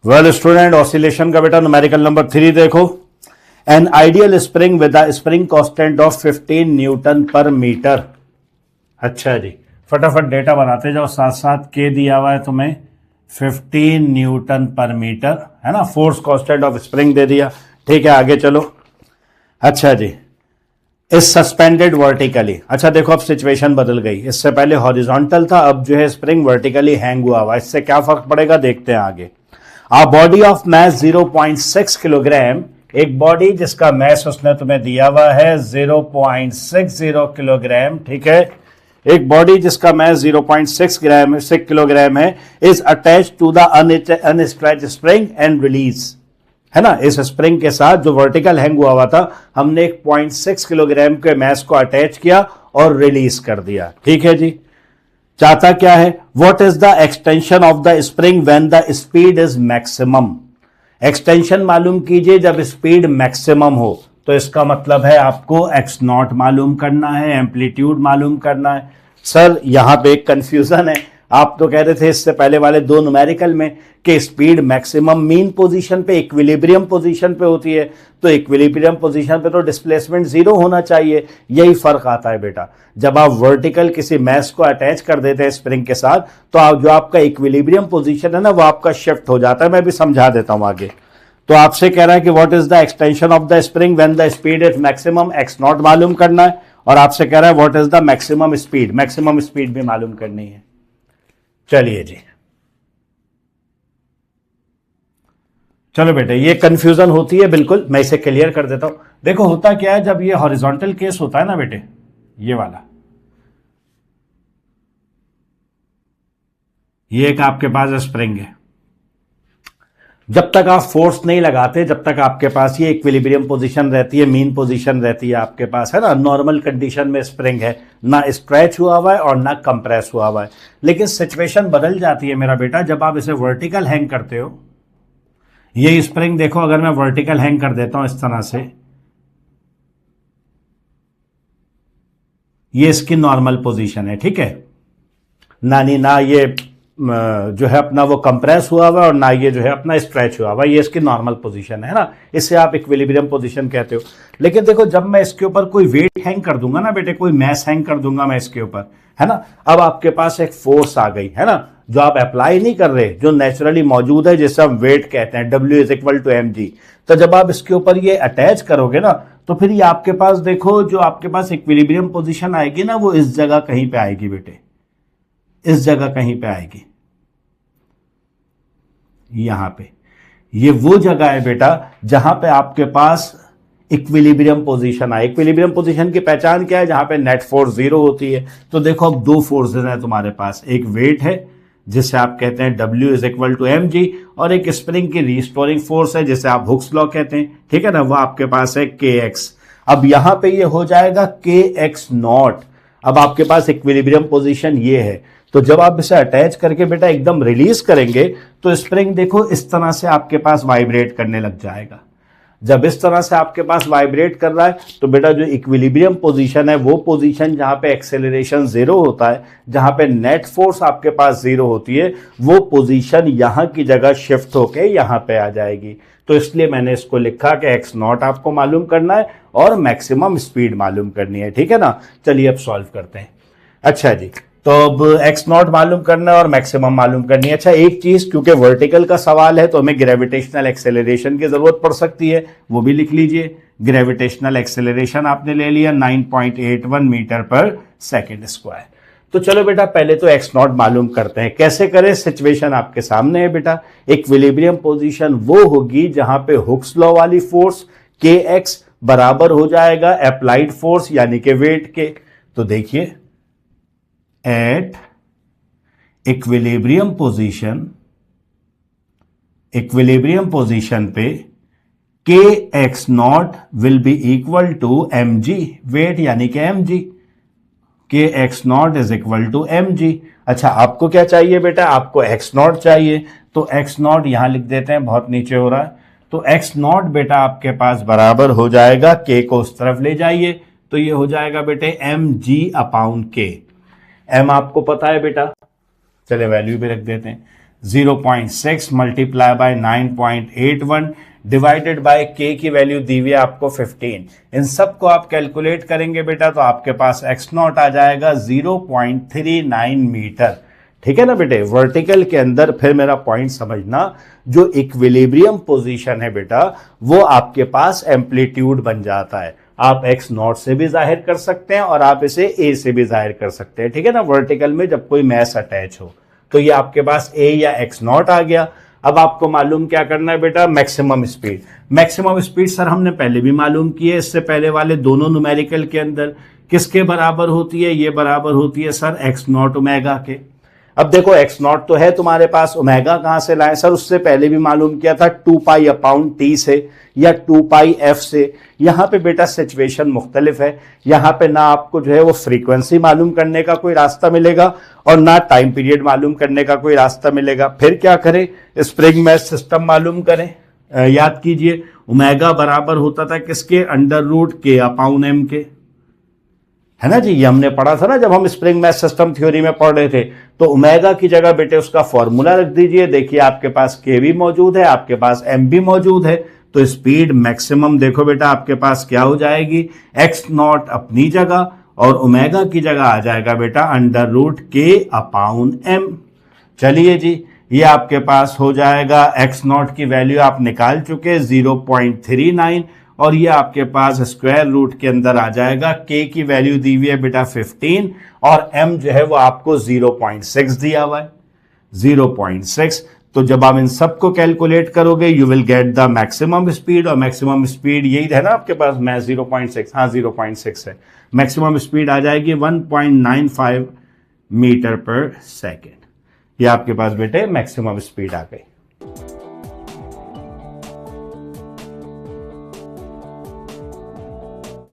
Well student, oscillation का बेटा numerical number 3 देखो। An ideal spring with a spring constant of 15 Newton पर metre. अच्छा जी, फटाफट डेटा बनाते जाओ, साथ साथ के दिया हुआ है तुम्हें 15 न्यूटन पर मीटर, है ना। फोर्स कांस्टेंट ऑफ स्प्रिंग दे दिया, ठीक है, आगे चलो। अच्छा जी, इज सस्पेंडेड वर्टिकली। अच्छा देखो, अब सिचुएशन बदल गई, इससे पहले हॉरिजॉन्टल था, अब जो है स्प्रिंग वर्टिकली हैंग हुआ हुआ। इससे क्या फर्क पड़ेगा देखते हैं आगे। आ बॉडी ऑफ मैस 0.6 किलोग्राम, एक बॉडी जिसका मैस उसने तुम्हें दिया हुआ है 0.60 किलोग्राम, ठीक है। एक बॉडी जिसका मैस 0.6 किलोग्राम है, is attach to the unstretch spring and release, है ना। इस स्प्रिंग के साथ जो वर्टिकल हैंग हुआ था, हमने एक 0.6 किलोग्राम के मैस को अटैच किया और रिलीज कर दिया, ठीक है जी। चाहता क्या है, what is the extension of the spring when the speed is maximum. Extension मालूम कीजिए जब स्पीड मैक्सिमम हो, तो इसका मतलब है आपको एक्स नॉट मालूम करना है, एम्पलीट्यूड मालूम करना है। सर यहां पे एक कंफ्यूजन है, आप तो कह रहे थे इससे पहले वाले दो न्यूमेरिकल में कि स्पीड मैक्सिमम मीन पोजीशन पे, इक्विलिब्रियम पोजीशन पे होती है, तो इक्विलिब्रियम पोजीशन पे तो डिस्प्लेसमेंट जीरो होना चाहिए। यही फर्क आता है बेटा, जब आप वर्टिकल किसी मैस को अटैच कर देते हैं स्प्रिंग के साथ, तो आप जो आपका इक्विलिब्रियम पोजीशन है ना, वो आपका शिफ्ट हो जाता है। मैं भी समझा देता हूं आगे। तो आपसे कह रहा है कि what is the extension of the spring when the speed is maximum, x not मालूम करना है, और आपसे कह रहा है what is the maximum speed, maximum speed भी मालूम करनी है। चलिए जी, चलो बेटे, ये कंफ्यूजन होती है बिल्कुल, मैं इसे क्लियर कर देता हूं। देखो होता क्या है, जब ये हॉरिजॉन्टल केस होता है ना बेटे, ये वाला, ये एक आपके पास स्प्रिंग है, जब तक आप फोर्स नहीं लगाते, जब तक आपके पास ये इक्विलिब्रियम पोजीशन रहती है, मीन पोजीशन रहती है आपके पास, है ना। नॉर्मल कंडीशन में स्प्रिंग है, ना स्ट्रेच हुआ हुआ है और ना कंप्रेस हुआ हुआ है। लेकिन सिचुएशन बदल जाती है मेरा बेटा, जब आप इसे वर्टिकल हैंग करते हो। ये स्प्रिंग देखो, अगर मैं वर्टिकल हैंग कर देता हूं इस तरह से, ये इसकी नॉर्मल पोजीशन है, ठीक है। ना ये जो है अपना वो कंप्रेस हुआ हुआ और ना ये जो है अपना स्ट्रेच हुआ हुआ, ये इसकी नॉर्मल पोजीशन है ना। इसे आप इक्विलिब्रियम पोजीशन कहते हो। लेकिन देखो, जब मैं इसके ऊपर कोई वेट हैंग कर दूंगा ना बेटे, कोई मैस हैंग कर दूंगा मैं इसके ऊपर, है ना, अब आपके पास एक फोर्स आ गई, है ना, जो आप अप्लाई नहीं कर रहे, जो नेचुरली मौजूद है, जिसे हम वेट कहते हैं, W is equal to mg। तो जब आप इसके ऊपर ये अटैच करोगे ना, तो फिर ये आपके पास देखो, जो आपके पास इक्विलिब्रियम पोजीशन आएगी ना, वो इस जगह कहीं पे आएगी बेटे, इस जगह कहीं पे आएगी, यहां पे। ये वो जगह है बेटा जहां पे आपके पास इक्विलिब्रियम पोजीशन आए। इक्विलिब्रियम पोजीशन की पहचान क्या है, जहां पे नेट फोर्स जीरो होती है। तो देखो, अब दो फोर्सेज हैं तुम्हारे पास, एक वेट है जिसे आप कहते हैं W is equal to mg, और एक स्प्रिंग की रिस्टोरिंग फोर्स है जिसे आप हुक्स लॉ कहते हैं, ठीक है ना, वो आपके पास है kx। अब यहां पे ये हो जाएगा kx नॉट। अब आपके पास इक्विलिब्रियम पोजीशन ये है, तो जब आप इसे अटैच करके बेटा एकदम रिलीज करेंगे, तो स्प्रिंग देखो इस तरह से आपके पास वाइब्रेट करने लग जाएगा। जब इस तरह से आपके पास वाइब्रेट कर रहा है, तो बेटा जो इक्विलिब्रियम पोजीशन है, वो पोजीशन जहां पे एक्सेलरेशन जीरो होता है, जहां पे नेट फोर्स आपके पास जीरो होती है, वो पोजीशन यहां की जगह शिफ्ट होके यहां पे आ जाएगी। तो इसलिए मैंने इसको लिखा कि एक्स नॉट आपको मालूम करना है और मैक्सिमम स्पीड मालूम करनी है, ठीक है ना। चलिए अब सॉल्व करते हैं। अच्छा जी, तो अब एक्स नॉट मालूम करना है और मैक्सिमम मालूम करनी है। अच्छा, एक चीज, क्योंकि वर्टिकल का सवाल है तो हमें ग्रेविटेशनल एक्सेलरेशन की जरूरत पड़ सकती है, वो भी लिख लीजिए। ग्रेविटेशनल एक्सेलरेशन आपने ले लिया 9.81 मीटर पर सेकेंड स्क्वायर। तो चलो बेटा, पहले तो एक्स नॉट मालूम करते हैं। कैसे करें, सिचुएशन आपके सामने है बेटा। इक्विलिब्रियम पोजीशन वो होगी जहां पे हुक्स लॉ वाली फोर्स kx बराबर हो जाएगा अप्लाइड फोर्स यानी कि वेट के। तो देखिए, at equilibrium position पे kx nought will be equal to mg, weight यानी कि mg, kx nought is equal to mg। अच्छा, आपको क्या चाहिए बेटा, आपको x नॉट चाहिए, तो x नॉट यहां लिख देते हैं, बहुत नीचे हो रहा है। तो x नॉट बेटा आपके पास बराबर हो जाएगा, k को उस तरफ ले जाइए, तो ये हो जाएगा बेटे mg/k। m आपको पता है बेटा, चले वैल्यू भी रख देते हैं। 0.6 मल्टीप्लाई बाय 9.81 डिवाइडेड बाय के की वैल्यू दी हुई है आपको 15। इन सब को आप कैलकुलेट करेंगे बेटा तो आपके पास x नॉट आ जाएगा 0.39 मीटर। ठीक है ना बेटे। वर्टिकल के अंदर फिर मेरा पॉइंट समझना, जो इक्विलिब्रियम पोजीशन है बेटा वो आपके पास एम्पलीट्यूड बन जाता है। आप x नॉट से भी जाहिर कर सकते हैं और आप इसे a से भी जाहिर कर सकते हैं। ठीक है ना। वर्टिकल में जब कोई मैस अटैच हो तो ये आपके पास a या x नॉट आ गया। अब आपको मालूम क्या करना है बेटा, maximum speed. Maximum speed sir हमने पहले भी मालूम की है, इससे पहले वाले दोनों न्यूमेरिकल के अंदर किसके बराबर होती है, ये बराबर होती है सर x नॉट ओमेगा के। अब देखो x नॉट तो है तुम्हारे पास, ओमेगा कहां से लाए सर, उससे पहले भी मालूम किया था 2 पाई अपॉन टी से या 2 पाई एफ से। यहां पे बेटा सिचुएशन मुख्तलिफ है, यहां पे ना आपको जो है वो फ्रीक्वेंसी मालूम करने का कोई रास्ता मिलेगा और ना टाइम पीरियड मालूम करने का कोई रास्ता मिलेगा। फिर क्या करें, स्प्रिंग मैथ सिस्टम मालूम करें। याद कीजिए ओमेगा बराबर होता था किसके, अंडर रूट के अपॉन एम के, है ना जी। ये हमने पढ़ा था ना जब हम स्प्रिंग मैथ सिस्टम थ्योरी में पढ़ रहे थे। तो ओमेगा की जगह बेटे उसका फॉर्मूला रख दीजिए। देखिए आपके पास के भी मौजूद है, आपके पास एम भी मौजूद है, तो स्पीड मैक्सिमम देखो बेटा आपके पास क्या हो जाएगी, एक्स नॉट अपनी जगह और ओमेगा की जगह आ जाएगा बेटा अंडर रूट के अपॉन एम। चलिए जी, ये आपके पास हो जाएगा एक्स नॉट की वैल्यू आप निकाल चुके 0.39 और ये आपके पास स्क्वायर रूट के अंदर आ जाएगा। के की वैल्यू दी हुई है बेटा 15 और एम जो है वो आपको 0.6 दिया हुआ है, 0.6। तो जब आप इन सबको कैलकुलेट करोगे you will get the maximum speed, और मैक्सिमम स्पीड यही है ना आपके पास, मैं 0.6, हाँ 0.6 है। मैक्सिमम स्पीड आ जाएगी 1.95 मीटर पर सेकेंड। ये आपके पास बेटे मैक्सिमम स्पीड आ गई।